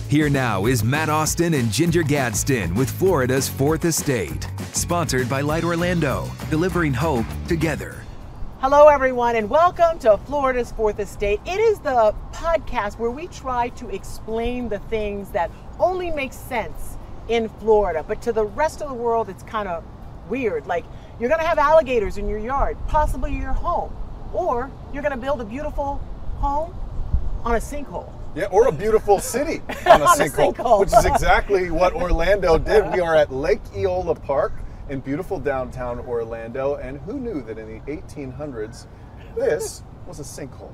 Here now is Matt Austin and Ginger Gadsden with Florida's Fourth Estate. Sponsored by Light Orlando, delivering hope together. Hello everyone and welcome to Florida's Fourth Estate. It is the podcast where we try to explain the things that only make sense in Florida, but to the rest of the world it's kind of weird. Like, you're gonna have alligators in your yard, possibly your home, or you're gonna build a beautiful home on a sinkhole. Yeah, or a beautiful city on a sinkhole, which is exactly what Orlando did. We are at Lake Eola Park in beautiful downtown Orlando, and who knew that in the 1800s, this was a sinkhole?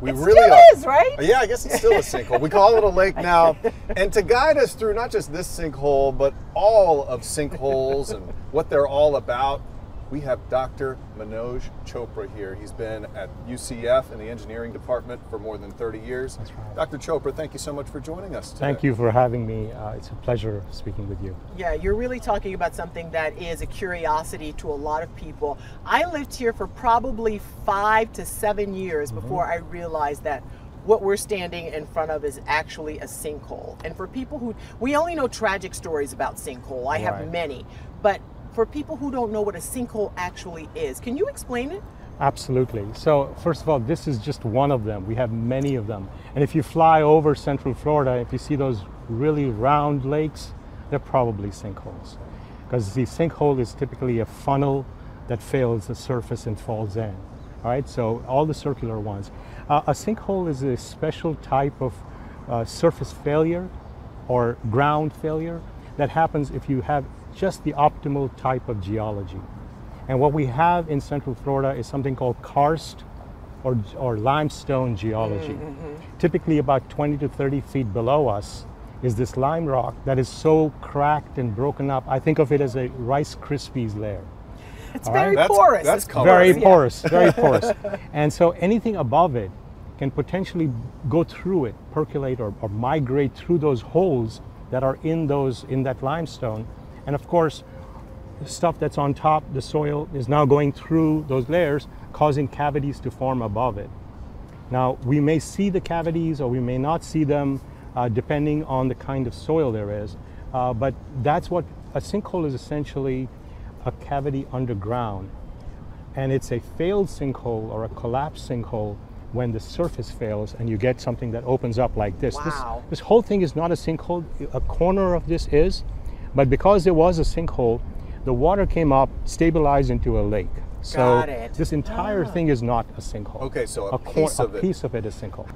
It still is, right? Yeah, I guess it's still a sinkhole. We call it a lake now. And to guide us through not just this sinkhole, but all of sinkholes and what they're all about, we have Dr. Manoj Chopra here. He's been at UCF in the engineering department for more than 30 years. That's right. Dr. Chopra, thank you so much for joining us today. Thank you for having me. It's a pleasure speaking with you. Yeah, you're really talking about something that is a curiosity to a lot of people. I lived here for probably 5 to 7 years before I realized that what we're standing in front of is actually a sinkhole. And for people who, we only know tragic stories about sinkhole. I have many, but for people who don't know what a sinkhole actually is, can you explain it? Absolutely. So first of all, this is just one of them. We have many of them. And if you fly over Central Florida, if you see those really round lakes, they're probably sinkholes. Because the sinkhole is typically a funnel that fails the surface and falls in. All right, so all the circular ones. A sinkhole is a special type of surface failure or ground failure that happens if you have just the optimal type of geology. And what we have in Central Florida is something called karst or limestone geology. Typically about 20 to 30 feet below us is this lime rock that is so cracked and broken up. I think of it as a Rice Krispies layer. It's very porous. That's very porous, very porous. And so anything above it can potentially go through it, percolate or migrate through those holes that are in that limestone. And of course, the stuff that's on top, the soil, is now going through those layers, causing cavities to form above it. Now, we may see the cavities or we may not see them, depending on the kind of soil there is. But that's what a sinkhole is, essentially a cavity underground. And it's a failed sinkhole or a collapsed sinkhole when the surface fails and you get something that opens up like this. Wow. This whole thing is not a sinkhole. A corner of this is. But because there was a sinkhole, the water came up, stabilized into a lake. So this entire thing is not a sinkhole. Okay, so a piece of it is sinkhole.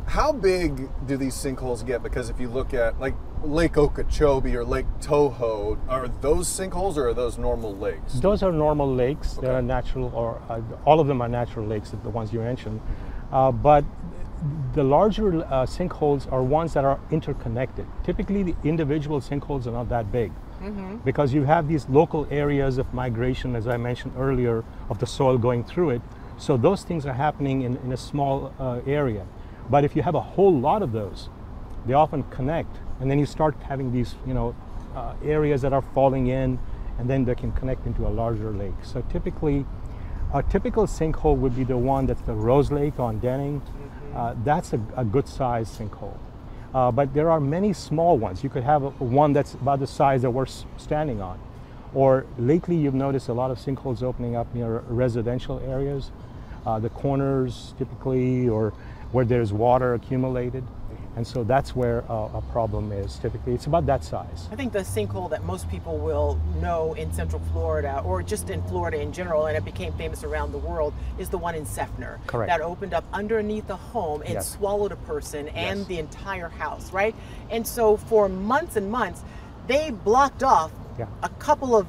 How big do these sinkholes get? Because if you look at like Lake Okeechobee or Lake Toho, are those sinkholes or are those normal lakes? Those are normal lakes. Okay. They're natural, or all of them are natural lakes, the ones you mentioned. But the larger sinkholes are ones that are interconnected. Typically, the individual sinkholes are not that big because you have these local areas of migration, as I mentioned earlier, of the soil going through it. So those things are happening in a small area. But if you have a whole lot of those, they often connect, and then you start having these, areas that are falling in, and then they can connect into a larger lake. So typically, a typical sinkhole would be the one that's the Rose Lake on Denning. That's a good sized sinkhole. But there are many small ones. You could have one that's about the size that we're standing on. Or lately you've noticed a lot of sinkholes opening up near residential areas, the corners typically, or where there's water accumulated. And so that's where a problem is typically. It's about that size. I think the sinkhole that most people will know in Central Florida, or just in Florida in general, and it became famous around the world, is the one in Seffner. Correct. That opened up underneath a home and swallowed a person and the entire house, right? And so for months and months, they blocked off a couple of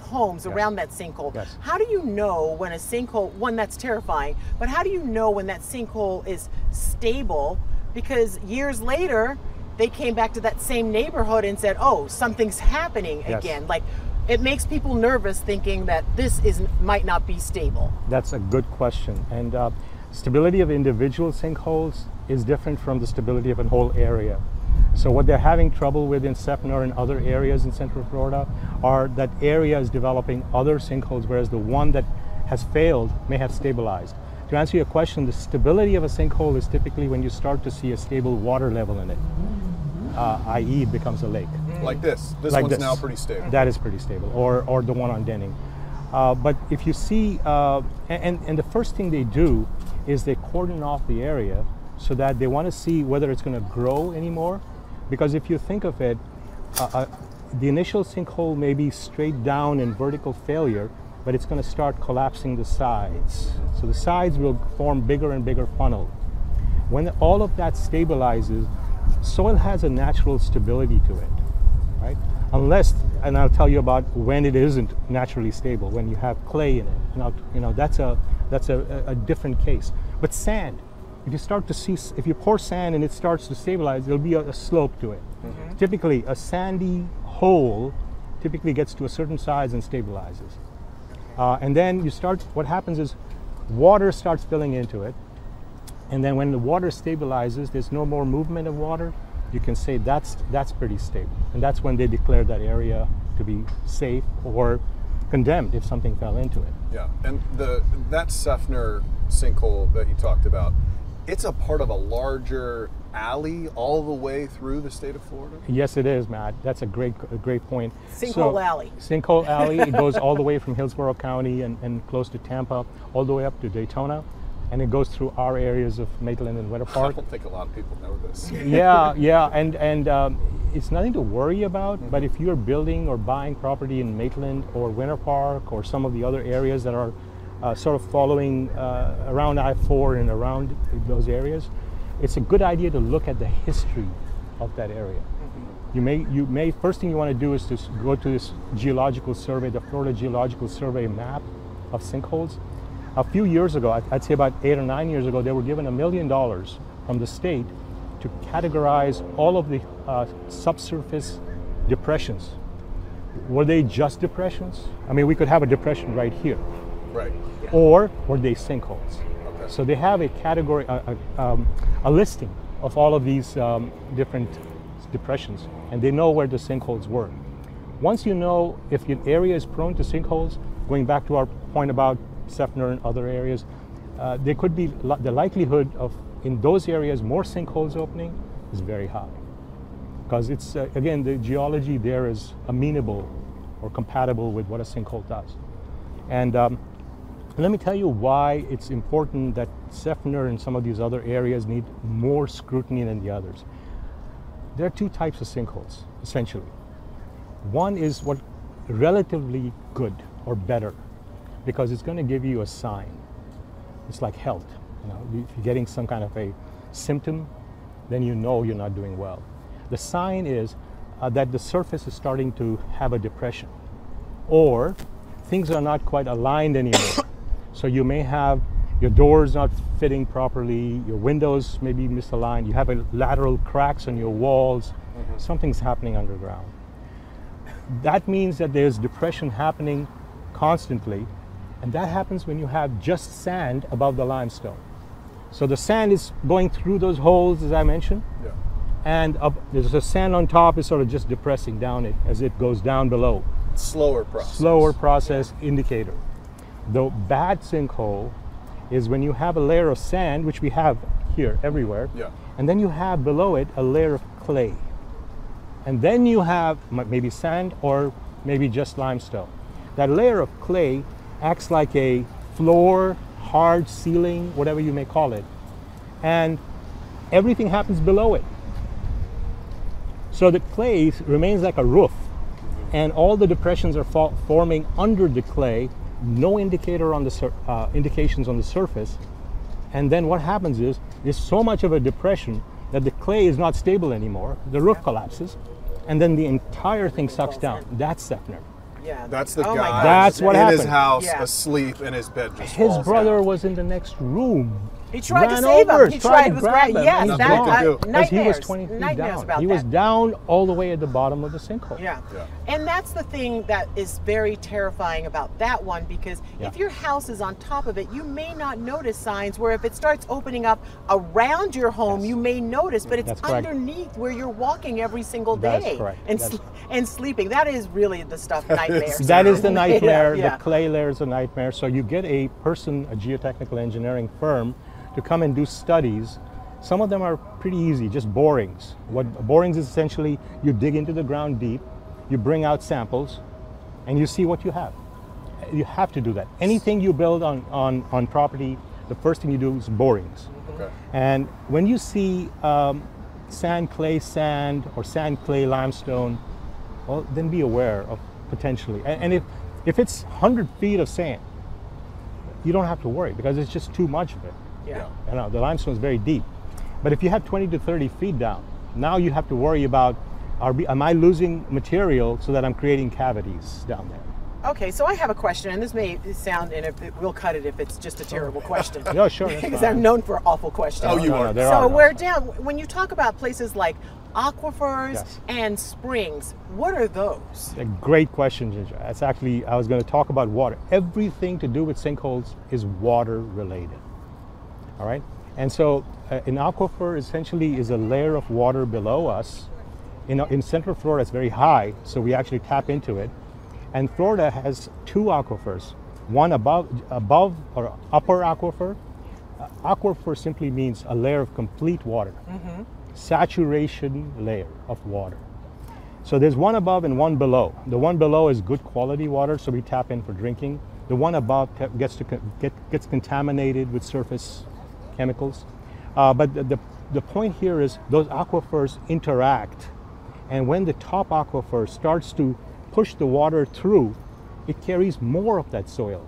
homes around that sinkhole. How do you know when a sinkhole, one, that's terrifying, but how do you know when that sinkhole is stable? Because years later, they came back to that same neighborhood and said, oh, something's happening again. Like, it makes people nervous thinking that this might not be stable. That's a good question. And stability of individual sinkholes is different from the stability of a whole area. So what they're having trouble with in Seffner and other areas in Central Florida are that area is developing other sinkholes, whereas the one that has failed may have stabilized. to answer your question, the stability of a sinkhole is typically when you start to see a stable water level in it, i.e. it becomes a lake. Like this. This Like one's this. now pretty stable. That is pretty stable, or the one on Denning. But if you see, and the first thing they do is they cordon off the area so that they want to see whether it's going to grow anymore. Because if you think of it, the initial sinkhole may be straight down in vertical failure, but it's going to start collapsing the sides. So the sides will form bigger and bigger funnel. When all of that stabilizes, soil has a natural stability to it, right? Unless, and I'll tell you about when it isn't naturally stable, when you have clay in it. Now, you know, that's a different case. But sand, if you start to see, if you pour sand and it starts to stabilize, there'll be a slope to it. Mm-hmm. Typically, a sandy hole typically gets to a certain size and stabilizes. And then you start, what happens is water starts filling into it. And then when the water stabilizes, there's no more movement of water. You can say that's pretty stable. And that's when they declare that area to be safe or condemned if something fell into it. Yeah, and that Seffner sinkhole that you talked about, it's a part of a larger alley all the way through the state of Florida? Yes, it is, Matt. That's a great point. Sinkhole Alley. Sinkhole Alley, it goes all the way from Hillsborough County and close to Tampa, all the way up to Daytona. And it goes through our areas of Maitland and Winter Park. I don't think a lot of people know this. Yeah, and it's nothing to worry about, but if you're building or buying property in Maitland or Winter Park or some of the other areas that are sort of following around I-4 and around those areas, it's a good idea to look at the history of that area. You may first thing you want to do is to go to this geological survey, the Florida Geological Survey map of sinkholes. A few years ago, I'd say about 8 or 9 years ago, they were given $1 million from the state to categorize all of the subsurface depressions. Were they just depressions? I mean, we could have a depression right here. Right. Or were they sinkholes? Okay. So they have a category, a listing of all of these different depressions, and they know where the sinkholes were. Once you know if your area is prone to sinkholes, going back to our point about Seffner and other areas, there could be the likelihood of, in those areas, more sinkholes opening is very high. Because it's, again, the geology there is amenable or compatible with what a sinkhole does. And let me tell you why it's important that Seffner and some of these other areas need more scrutiny than the others. There are two types of sinkholes, essentially. One is what relatively good or better, because it's going to give you a sign. It's like health. You know, if you're getting some kind of a symptom, then you know you're not doing well. The sign is that the surface is starting to have a depression, or things are not quite aligned anymore. So you may have your doors not fitting properly, your windows may be misaligned, you have a lateral cracks on your walls, something's happening underground. That means that there's depression happening constantly, and that happens when you have just sand above the limestone. So the sand is going through those holes, as I mentioned, and there's a sand on top is sort of just depressing down it as it goes down below. Slower process. Slower process indicator. The bad sinkhole is when you have a layer of sand, which we have here everywhere, and then you have below it a layer of clay. And then you have maybe sand or maybe just limestone. That layer of clay acts like a floor, hard ceiling, whatever you may call it, and everything happens below it. So the clay remains like a roof, and all the depressions are forming under the clay, no indicator on the indications on the surface. And then what happens is there's so much of a depression that the clay is not stable anymore. The roof collapses, and then the entire thing sucks down. That's Seffner. Yeah. That's the guy That's what in happened. his house asleep in his bed. His brother was in the next room. He tried to ran save over, him. He tried to grab him. Yes, Nothing that he could do. because he was nightmares. 20 feet Nightmares down. about He was that. down all the way at the bottom of the sinkhole. Yeah. Yeah. And that's the thing that is very terrifying about that one, because Yeah. if your house is on top of it, you may not notice signs where if it starts opening up around your home, Yes. you may notice, but it's That's correct. underneath where you're walking every single day. That's correct. And, and sleeping. That is really the stuff nightmares. That is the nightmare. Yeah. The clay layer is a nightmare. So you get a person, a geotechnical engineering firm, to come and do studies. Some of them are pretty easy, just borings. What borings is essentially, you dig into the ground deep, you bring out samples, and you see what you have. You have to do that. Anything you build on property, the first thing you do is borings. Okay. And when you see sand, clay, sand, or sand, clay, limestone, well, then be aware of potentially. And if it's 100 feet of sand, you don't have to worry because it's just too much of it. Yeah. You know, the limestone is very deep. But if you have 20 to 30 feet down, now you have to worry about, am I losing material so that I'm creating cavities down there? Okay, so I have a question, and this may sound, and we'll cut it if it's just a terrible question. Yeah, sure. Because I'm known for awful questions. Oh, you are. there So are we're none. down, when you talk about places like aquifers Yes. and springs, what are those? A great question, Ginger. That's actually, I was going to talk about water. Everything to do with sinkholes is water related. All right? And so an aquifer essentially is a layer of water below us. In Central Florida, it's very high, so we actually tap into it. And Florida has two aquifers, one above or upper aquifer. Aquifer simply means a layer of complete water, saturation layer of water. So there's one above and one below. The one below is good quality water, so we tap in for drinking. The one above gets contaminated with surface chemicals. But the point here is those aquifers interact, and when the top aquifer starts to push the water through, it carries more of that soil.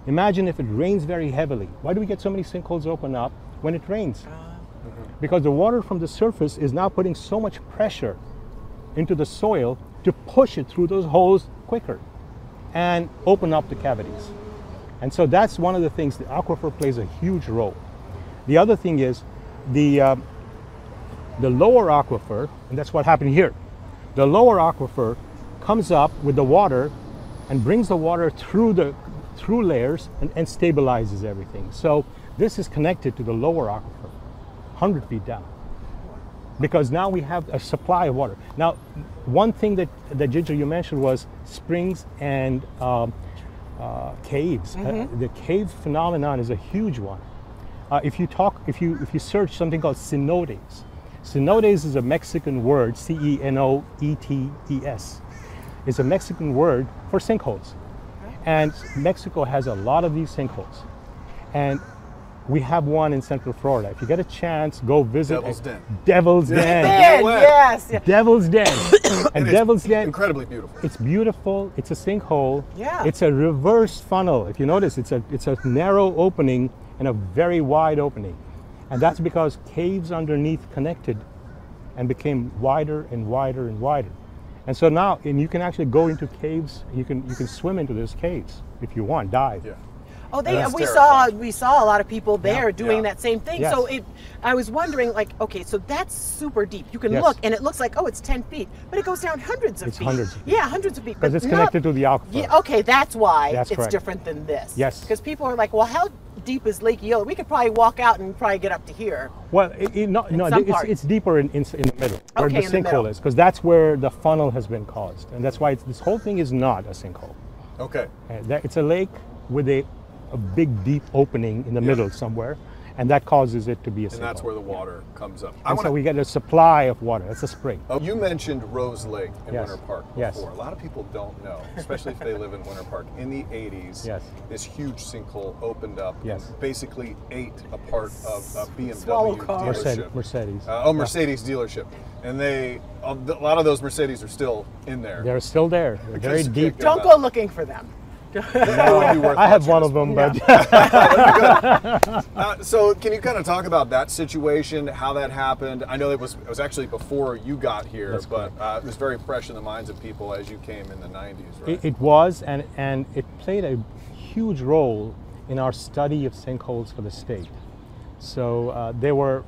Imagine if it rains very heavily. Why do we get so many sinkholes open up when it rains? Because the water from the surface is now putting so much pressure into the soil to push it through those holes quicker and open up the cavities. And so that's one of the things. The aquifer plays a huge role. The other thing is the lower aquifer, and that's what happened here. The lower aquifer comes up with the water and brings the water through layers and stabilizes everything. So this is connected to the lower aquifer, 100 feet down, because now we have a supply of water. Now, one thing that Ginger, you mentioned was springs and caves. The cave phenomenon is a huge one. If you search something called cenotes, cenotes is a Mexican word, C-E-N-O-E-T-E-S. It's a Mexican word for sinkholes. And Mexico has a lot of these sinkholes. And we have one in Central Florida. If you get a chance, go visit. Devil's Den. Devil's Den. No way. Yes. Devil's Den. And Devil's Den, Incredibly beautiful. it's beautiful. It's a sinkhole. Yeah. It's a reverse funnel. If you notice, it's a narrow opening and a very wide opening. And that's because caves underneath connected and became wider and wider and wider. And so now, and you can actually go into caves. You can swim into those caves if you want, dive. Yeah. Oh, That's we terrifying. saw a lot of people there doing Yeah. that same thing. Yes. So I was wondering, like, okay, so that's super deep. You can Yes. look, and it looks like, oh, it's 10 feet, but it goes down hundreds of It's feet. hundreds of feet. Yeah, hundreds of feet. Because but it's not- connected to the aquifer. Yeah, okay, that's why That's it's correct. different than this. Yes. Because people are like, well, how deep is Lake Eola? We could probably walk out and probably get up to here. Well, some parts. it's deeper in the middle, where Okay, the in the middle. sinkhole is, because that's where the funnel has been caused. And that's why this whole thing is not a sinkhole. Okay. It's a lake with a big, deep opening in the middle somewhere, and that causes it to be a sinkhole. And that's where the water comes up. And so we get a supply of water. It's a spring. Oh, you mentioned Rose Lake in Yes. Winter Park Yes. before. A lot of people don't know, especially if they live in Winter Park. In the 80s, Yes. this huge sinkhole opened up Yes. and basically ate a part of a Swallow BMW cars. dealership. Mercedes. Mercedes dealership. And a lot of those Mercedes are still in there. They're still there. They're very Because you deep. can't Don't go looking for them. That would be worth I have watching one this. of them, but So can you kind of talk about that situation, how that happened? I know it was actually before you got here, That's but it was very fresh in the minds of people as you came in the 90s, right? it was, and it played a huge role in our study of sinkholes for the state. So there were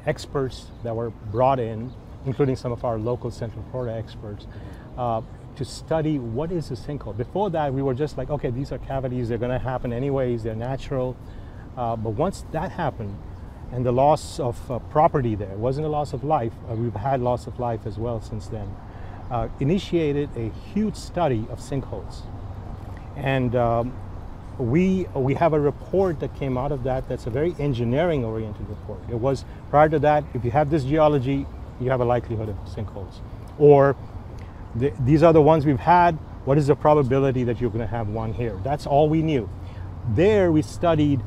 experts that were brought in, including some of our local Central Florida experts, to study what is a sinkhole. Before that, we were just like, okay, these are cavities, they're going to happen anyways, they're natural. But once that happened, and the loss of property there, it wasn't a loss of life, we've had loss of life as well since then, initiated a huge study of sinkholes. And we have a report that came out of that that's a very engineering oriented report. It was, prior to that, if you have this geology, you have a likelihood of sinkholes. Or these are the ones we've had, what is the probability that you're going to have one here? That's all we knew. There we studied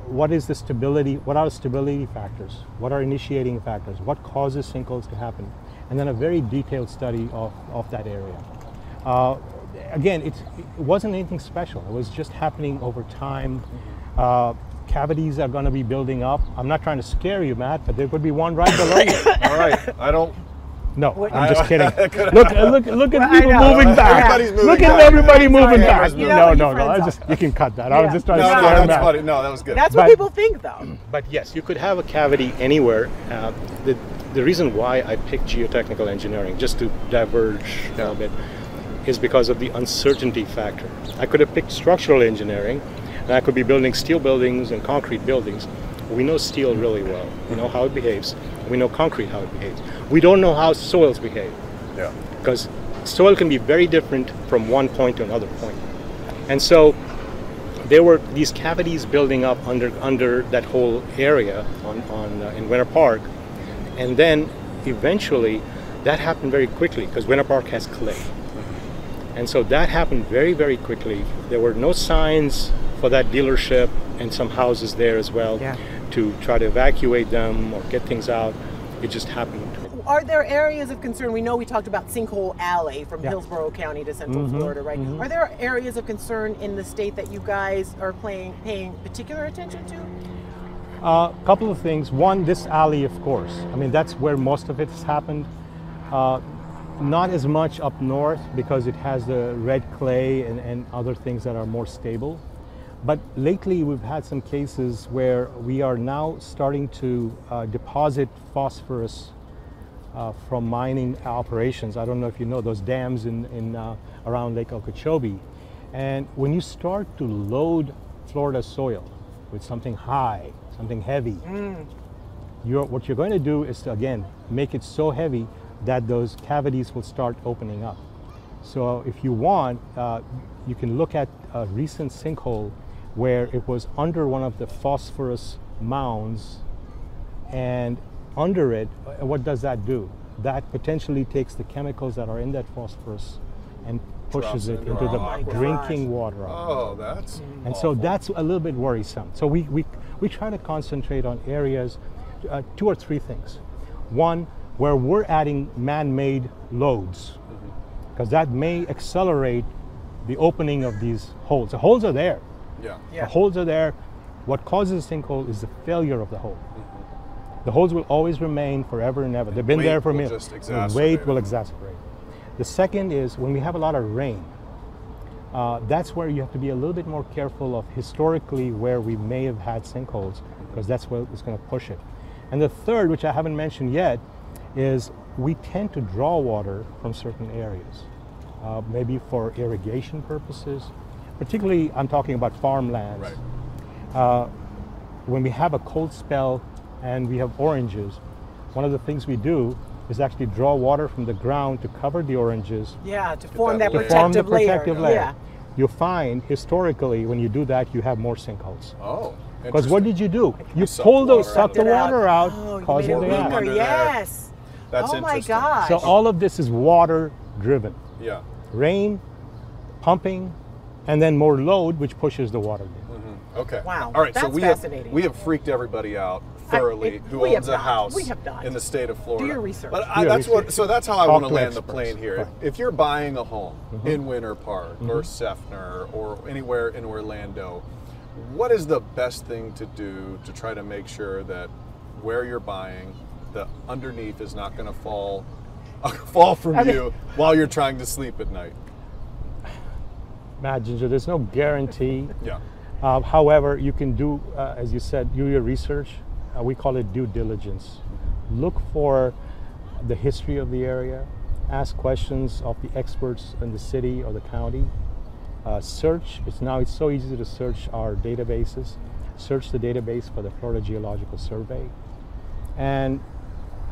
what is the stability, what are the stability factors, what are initiating factors, what causes sinkholes to happen, and then a very detailed study of that area. Again, it wasn't anything special. It was just happening over time. Cavities are going to be building up. I'm not trying to scare you, Matt, but there could be one right below you. All right, I don't. No, I'm just kidding. Look at people moving back. Everybody's moving Look back. at everybody moving back. You know No, what your I friends just are. you can cut that. I was just trying to No, scare that's Matt. funny. No, that was good. That's what people think, though. But yes, you could have a cavity anywhere. The reason why I picked geotechnical engineering, just to diverge a little bit, is because of the uncertainty factor. I could have picked structural engineering, and I could be building steel buildings and concrete buildings. We know steel really well. We know how it behaves. We know concrete how it behaves. We don't know how soils behave. Yeah. Because soil can be very different from one point to another point. And so there were these cavities building up under that whole area in Winter Park. And then eventually that happened very quickly because Winter Park has clay. And so that happened very, very quickly. There were no signs for that dealership and some houses there as well to try to evacuate them or get things out. It just happened. Are there areas of concern? We know we talked about Sinkhole Alley from Hillsborough County to Central Florida, right? Are there areas of concern in the state that you guys are paying particular attention to? A couple of things. One, this alley, of course. I mean, that's where most of it has happened. Not as much up north because it has the red clay and other things that are more stable. But lately we've had some cases where we are now starting to deposit phosphorus from mining operations. I don't know if you know those dams in around Lake Okeechobee. And when you start to load Florida soil with something high, something heavy, what you're going to do is to, again, make it so heavy that those cavities will start opening up. So if you want, you can look at a recent sinkhole where it was under one of the phosphorus mounds, and under it, what does that do? That potentially takes the chemicals that are in that phosphorus and pushes it into the drinking water. Oh, that's and awful. so that's a little bit worrisome. So we try to concentrate on areas, 2 or 3 things. One, where we're adding man-made loads, because that may accelerate the opening of these holes. The holes are there. The holes are there. What causes a sinkhole is the failure of the hole. The holes will always remain forever and ever. They've been there for minutes. The weight will exacerbate. The second is when we have a lot of rain. That's where you have to be a little bit more careful of historically where we may have had sinkholes, because that's what is going to push it. And the third, which I haven't mentioned yet, is we tend to draw water from certain areas, maybe for irrigation purposes. Particularly, I'm talking about farmlands. When we have a cold spell and we have oranges, one of the things we do is actually draw water from the ground to cover the oranges. Yeah, to form that protective protective layer. Yeah. You'll find historically when you do that, you have more sinkholes. Oh, because what did you do? You suck the water out, causing the weaker. Yes. That's oh my interesting. gosh. So all of this is water driven. Yeah. Rain, pumping, and then more load, which pushes the water down. Okay. Wow. All right. That's So fascinating. we have freaked everybody out thoroughly who owns a house in the state of Florida. Do your research. But that's how I want to land the experts. plane here. Right. If you're buying a home in Winter Park or Seffner or anywhere in Orlando, what is the best thing to do to try to make sure that where you're buying, the underneath is not going to fall from you while you're trying to sleep at night? Matt, Ginger, there's no guarantee. Yeah. However, you can do, as you said, do your research. We call it due diligence. Look for the history of the area. Ask questions of the experts in the city or the county. Search. It's so easy to search our databases. Search the database for the Florida Geological Survey. And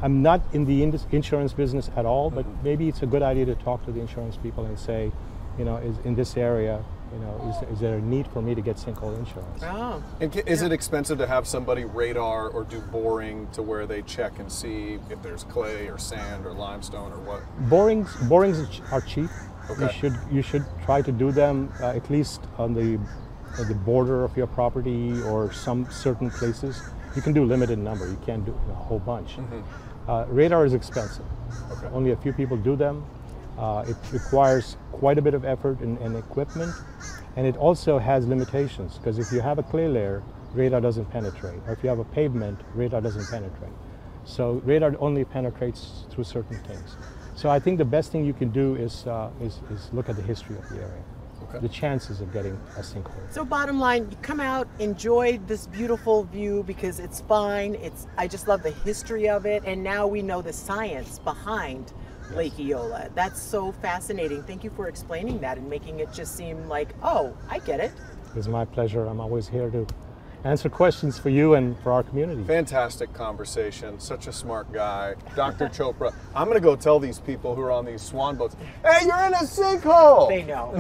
I'm not in the insurance business at all, but maybe it's a good idea to talk to the insurance people and say, is in this area, is there a need for me to get sinkhole insurance? Oh. And is it expensive to have somebody radar or do boring to where they check and see if there's clay or sand or limestone or what? Borings are cheap. Okay. You should try to do them at least on the border of your property or some certain places. You can do a limited number. You can't do a whole bunch. Radar is expensive. Okay. Only a few people do them. It requires quite a bit of effort and equipment, and it also has limitations, because if you have a clay layer, radar doesn't penetrate, or if you have a pavement, radar doesn't penetrate. So radar only penetrates through certain things. So I think the best thing you can do is look at the history of the area. Okay. The chances of getting a sinkhole. So bottom line, you come out, enjoy this beautiful view because it's fine. I just love the history of it, and now we know the science behind Lake Eola. That's so fascinating. Thank you for explaining that and making it just seem like, oh, I get it. It's my pleasure. I'm always here to answer questions for you and for our community. Fantastic conversation. Such a smart guy. Dr. Chopra, I'm going to go tell these people who are on these swan boats, hey, you're in a sinkhole! They know.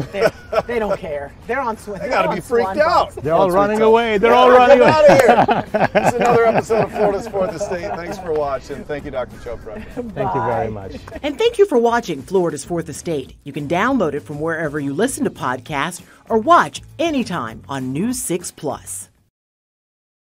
They don't care. They're on swan. They got to be freaked out. They're all running away. They're all running away. Get out of here. This is another episode of Florida's Fourth Estate. Thanks for watching. Thank you, Dr. Chopra. Thank you very much. And thank you for watching Florida's Fourth Estate. You can download it from wherever you listen to podcasts or watch anytime on News 6 Plus.